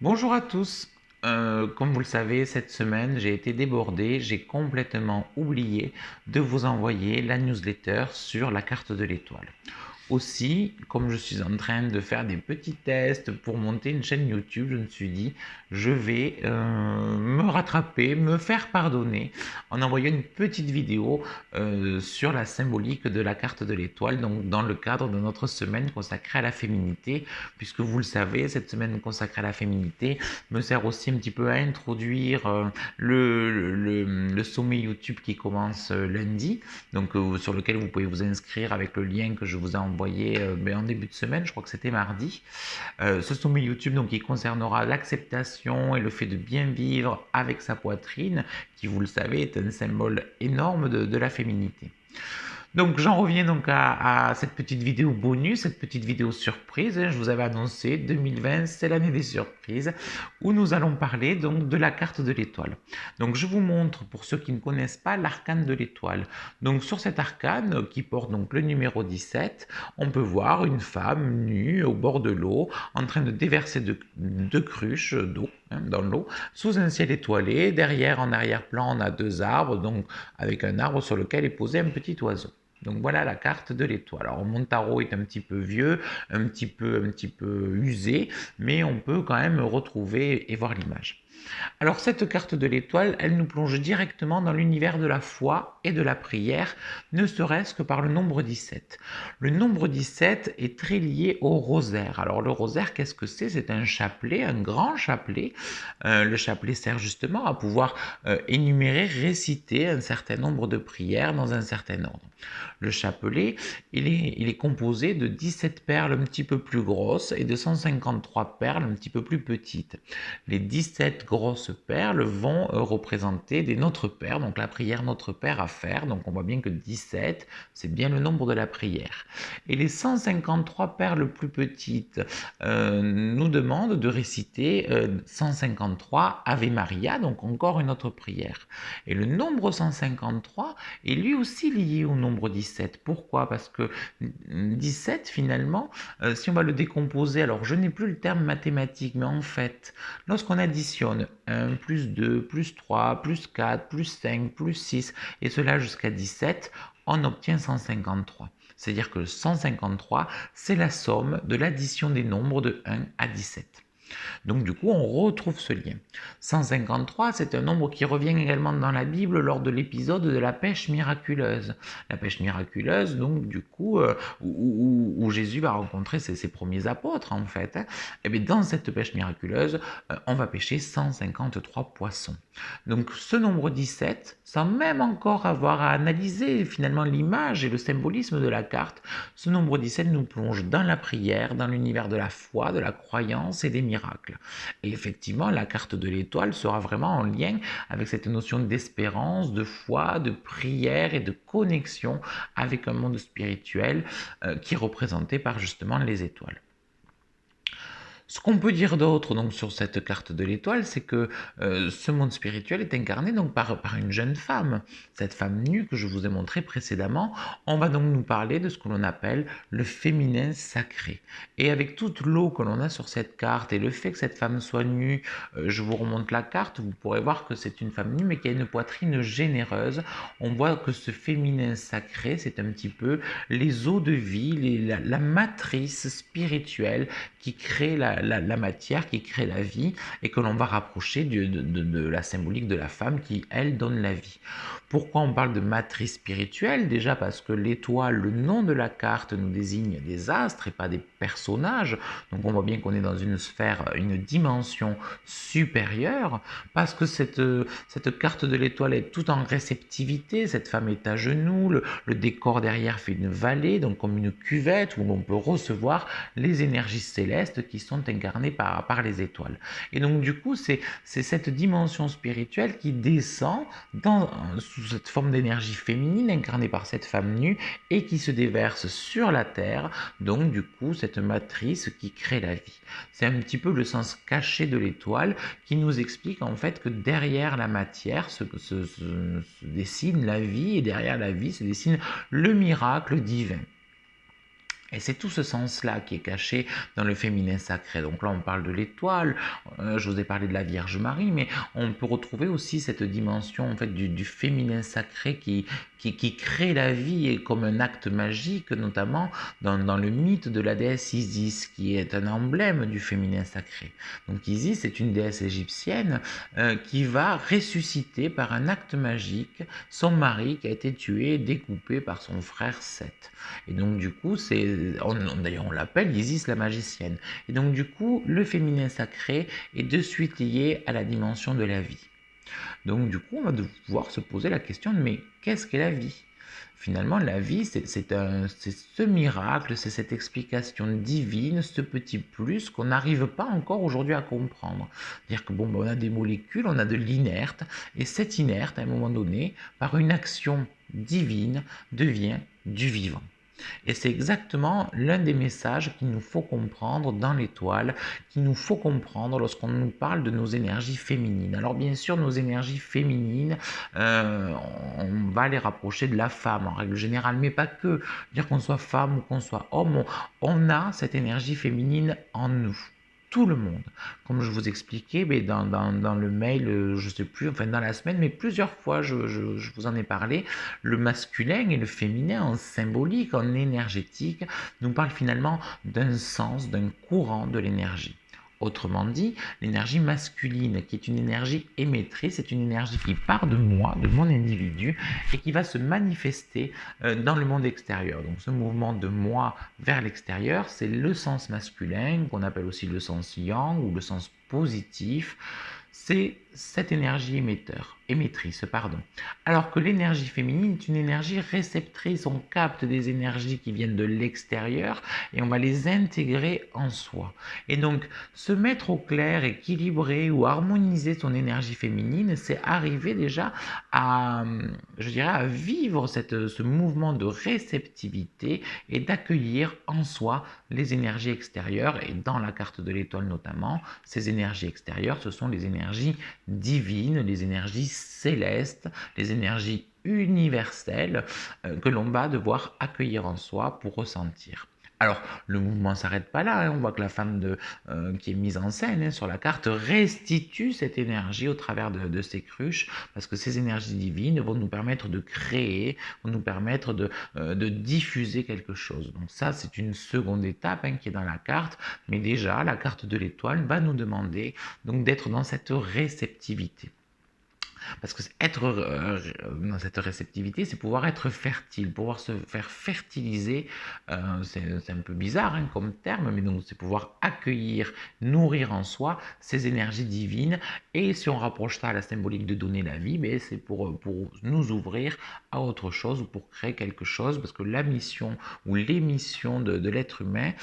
Bonjour à tous. Comme vous le savez, cette semaine, j'ai été débordé, j'ai complètement oublié de vous envoyer la newsletter sur la carte de l'étoile. Aussi, comme je suis en train de faire des petits tests pour monter une chaîne YouTube, je me suis dit, je vais me rattraper, me faire pardonner en envoyant une petite vidéo sur la symbolique de la carte de l'étoile, donc dans le cadre de notre semaine consacrée à la féminité, puisque vous le savez, cette semaine consacrée à la féminité me sert aussi un petit peu à introduire le sommet YouTube qui commence lundi, donc sur lequel vous pouvez vous inscrire avec le lien que je vous ai envoyé en début de semaine, je crois que c'était mardi. Ce sommet YouTube donc qui concernera l'acceptation et le fait de bien vivre avec sa poitrine, qui vous le savez est un symbole énorme de la féminité. Donc j'en reviens donc à cette petite vidéo bonus, cette petite vidéo surprise. Je vous avais annoncé 2020, c'est l'année des surprises, où nous allons parler donc de la carte de l'étoile. Donc je vous montre pour ceux qui ne connaissent pas l'arcane de l'étoile. Donc sur cet arcane qui porte donc le numéro 17, on peut voir une femme nue au bord de l'eau en train de déverser deux cruches d'eau dans l'eau sous un ciel étoilé. Derrière, en arrière-plan, on a deux arbres, donc avec un arbre sur lequel est posé un petit oiseau. Donc voilà la carte de l'étoile. Alors mon tarot est un petit peu vieux, un petit peu usé, mais on peut quand même retrouver et voir l'image. Alors cette carte de l'étoile, elle nous plonge directement dans l'univers de la foi et de la prière, ne serait-ce que par le nombre 17. Le nombre 17 est très lié au rosaire. Alors le rosaire, qu'est-ce que c'est? C'est un chapelet, un grand chapelet. Le chapelet sert justement à pouvoir énumérer, réciter un certain nombre de prières dans un certain ordre. Le chapelet, il est composé de 17 perles un petit peu plus grosses et de 153 perles un petit peu plus petites. Les 17 grosses perles vont représenter des Notre Père, donc la prière Notre Père à faire. Donc on voit bien que 17, c'est bien le nombre de la prière. Et les 153 perles plus petites nous demandent de réciter 153 Ave Maria, donc encore une autre prière. Et le nombre 153 est lui aussi lié au nombre 17. Pourquoi? Parce que 17, finalement, si on va le décomposer, alors je n'ai plus le terme mathématique, mais en fait, lorsqu'on additionne 1 plus 2 plus 3 plus 4 plus 5 plus 6 et cela jusqu'à 17, on obtient 153. C'est-à-dire que 153, c'est la somme de l'addition des nombres de 1 à 17. Donc du coup, on retrouve ce lien. 153, c'est un nombre qui revient également dans la Bible lors de l'épisode de la pêche miraculeuse. La pêche miraculeuse, donc du coup, où Jésus va rencontrer ses premiers apôtres en fait. Et bien dans cette pêche miraculeuse, on va pêcher 153 poissons. Donc ce nombre 17, sans même encore avoir à analyser finalement l'image et le symbolisme de la carte, ce nombre 17 nous plonge dans la prière, dans l'univers de la foi, de la croyance et des miracles. Et effectivement, la carte de l'étoile sera vraiment en lien avec cette notion d'espérance, de foi, de prière et de connexion avec un monde spirituel qui est représenté par justement les étoiles. Ce qu'on peut dire d'autre donc sur cette carte de l'étoile, c'est que ce monde spirituel est incarné donc par une jeune femme. Cette femme nue que je vous ai montrée précédemment, on va donc nous parler de ce que l'on appelle le féminin sacré. Et avec toute l'eau que l'on a sur cette carte et le fait que cette femme soit nue, je vous remonte la carte, vous pourrez voir que c'est une femme nue mais qui a une poitrine généreuse. On voit que ce féminin sacré, c'est un petit peu les eaux de vie, la matrice spirituelle qui crée la matière, qui crée la vie, et que l'on va rapprocher de la symbolique de la femme qui, elle, donne la vie. Pourquoi on parle de matrice spirituelle? Déjà parce que l'étoile, le nom de la carte, nous désigne des astres et pas des personnages. Donc on voit bien qu'on est dans une sphère, une dimension supérieure, parce que cette carte de l'étoile est tout en réceptivité. Cette femme est à genoux, le décor derrière fait une vallée, donc comme une cuvette où l'on peut recevoir les énergies célestes qui sont incarnées par les étoiles. Et donc du coup, c'est cette dimension spirituelle qui descend sous cette forme d'énergie féminine incarnée par cette femme nue et qui se déverse sur la terre, donc du coup cette matrice qui crée la vie. C'est un petit peu le sens caché de l'étoile qui nous explique en fait que derrière la matière se dessine la vie et derrière la vie se dessine le miracle divin. Et c'est tout ce sens-là qui est caché dans le féminin sacré. Donc là, on parle de l'étoile, je vous ai parlé de la Vierge Marie, mais on peut retrouver aussi cette dimension en fait du féminin sacré qui crée la vie et comme un acte magique, notamment dans le mythe de la déesse Isis, qui est un emblème du féminin sacré. Donc Isis est une déesse égyptienne qui va ressusciter par un acte magique son mari qui a été tué, découpé par son frère Seth. Et donc du coup, d'ailleurs on l'appelle Isis la magicienne. Et donc du coup, le féminin sacré est de suite lié à la dimension de la vie. Donc du coup, on va devoir se poser la question de mais qu'est-ce qu'est la vie? Finalement, la vie, c'est ce miracle, c'est cette explication divine, ce petit plus qu'on n'arrive pas encore aujourd'hui à comprendre. C'est-à-dire que bon, on a des molécules, on a de l'inerte, et cette inerte, à un moment donné, par une action divine, devient du vivant. Et c'est exactement l'un des messages qu'il nous faut comprendre dans l'étoile, qu'il nous faut comprendre lorsqu'on nous parle de nos énergies féminines. Alors bien sûr, nos énergies féminines, euh, on va les rapprocher de la femme en règle générale, mais pas que. Dire qu'on soit femme ou qu'on soit homme, on a cette énergie féminine en nous. Tout le monde. Comme je vous expliquais mais dans le mail, je ne sais plus, enfin dans la semaine, mais plusieurs fois je vous en ai parlé, le masculin et le féminin en symbolique, en énergétique, nous parlent finalement d'un sens, d'un courant de l'énergie. Autrement dit, l'énergie masculine, qui est une énergie émettrice, c'est une énergie qui part de moi, de mon individu, et qui va se manifester dans le monde extérieur. Donc ce mouvement de moi vers l'extérieur, c'est le sens masculin, qu'on appelle aussi le sens yang ou le sens positif. C'est cette énergie émettrice, pardon. Alors que l'énergie féminine est une énergie réceptrice, on capte des énergies qui viennent de l'extérieur et on va les intégrer en soi. Et donc, se mettre au clair, équilibrer ou harmoniser son énergie féminine, c'est arriver déjà à, je dirais, à vivre ce mouvement de réceptivité et d'accueillir en soi les énergies extérieures. Et dans la carte de l'étoile notamment, ces énergies extérieures, ce sont les énergies divines, les énergies célestes, les énergies universelles que l'on va devoir accueillir en soi pour ressentir. Alors, le mouvement ne s'arrête pas là, hein. On voit que la femme qui est mise en scène hein, sur la carte restitue cette énergie au travers de ces cruches, parce que ces énergies divines vont nous permettre de créer, vont nous permettre de diffuser quelque chose. Donc ça, c'est une seconde étape hein, qui est dans la carte, mais déjà, la carte de l'étoile va nous demander donc d'être dans cette réceptivité. Parce que être dans cette réceptivité, c'est pouvoir être fertile, pouvoir se faire fertiliser. C'est un peu bizarre hein, comme terme, mais donc c'est pouvoir accueillir, nourrir en soi ces énergies divines. Et si on rapproche ça à la symbolique de donner la vie, mais c'est pour nous ouvrir à autre chose ou pour créer quelque chose, parce que la mission ou les missions de l'être humain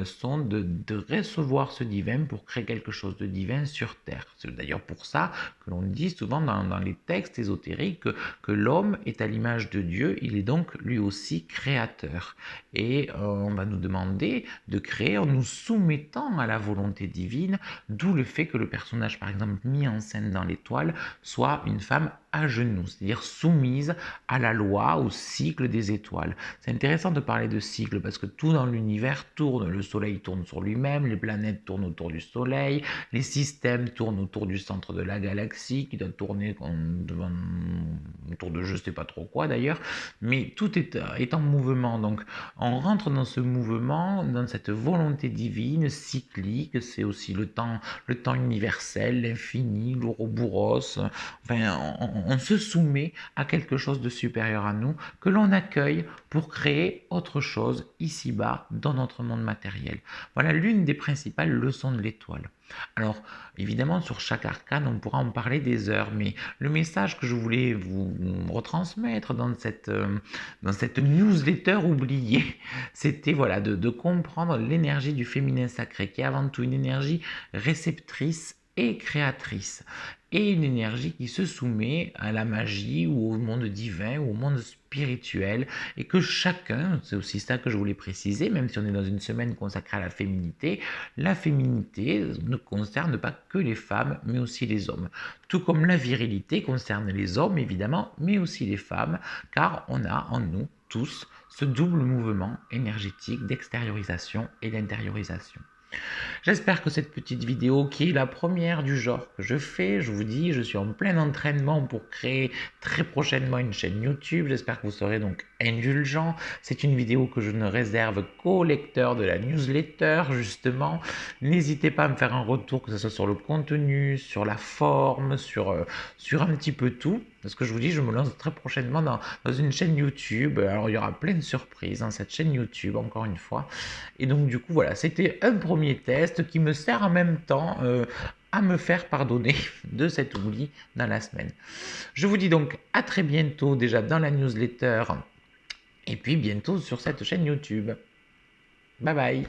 sont de recevoir ce divin pour créer quelque chose de divin sur Terre. C'est d'ailleurs pour ça que l'on dit souvent dans les textes ésotériques que l'homme est à l'image de Dieu, il est donc lui aussi créateur. Et on va nous demander de créer en nous soumettant à la volonté divine, d'où le fait que le personnage, par exemple, mis en scène dans l'étoile, soit une femme à genoux, c'est-à-dire soumise à la loi, au cycle des étoiles. C'est intéressant de parler de cycle parce que tout dans l'univers tourne, le soleil tourne sur lui-même, les planètes tournent autour du soleil, les systèmes tournent autour du centre de la galaxie qui doit tourner autour de je ne sais pas trop quoi d'ailleurs, mais tout est en mouvement. Donc on rentre dans ce mouvement, dans cette volonté divine, cyclique, c'est aussi le temps universel, l'infini, l'ouroboros. Enfin, on se soumet à quelque chose de supérieur à nous que l'on accueille pour créer autre chose ici-bas dans notre monde matériel. Voilà l'une des principales leçons de l'étoile. Alors, évidemment, sur chaque arcane, on pourra en parler des heures, mais le message que je voulais vous retransmettre dans cette newsletter oubliée, c'était voilà, de comprendre l'énergie du féminin sacré, qui est avant tout une énergie réceptrice et créatrice. et une énergie qui se soumet à la magie ou au monde divin ou au monde spirituel, et que chacun, c'est aussi ça que je voulais préciser, même si on est dans une semaine consacrée à la féminité ne concerne pas que les femmes, mais aussi les hommes. Tout comme la virilité concerne les hommes, évidemment, mais aussi les femmes, car on a en nous tous ce double mouvement énergétique d'extériorisation et d'intériorisation. J'espère que cette petite vidéo, qui est la première du genre que je fais, je vous dis, je suis en plein entraînement pour créer très prochainement une chaîne YouTube. J'espère que vous serez donc indulgents. C'est une vidéo que je ne réserve qu'aux lecteurs de la newsletter, justement. N'hésitez pas à me faire un retour, que ce soit sur le contenu, sur la forme, sur un petit peu tout. Parce que je vous dis, je me lance très prochainement dans une chaîne YouTube. Alors, il y aura plein de surprises dans cette chaîne YouTube, encore une fois. Et donc, du coup, voilà, c'était un premier test qui me sert en même temps à me faire pardonner de cet oubli dans la semaine. Je vous dis donc à très bientôt déjà dans la newsletter et puis bientôt sur cette chaîne YouTube. Bye bye.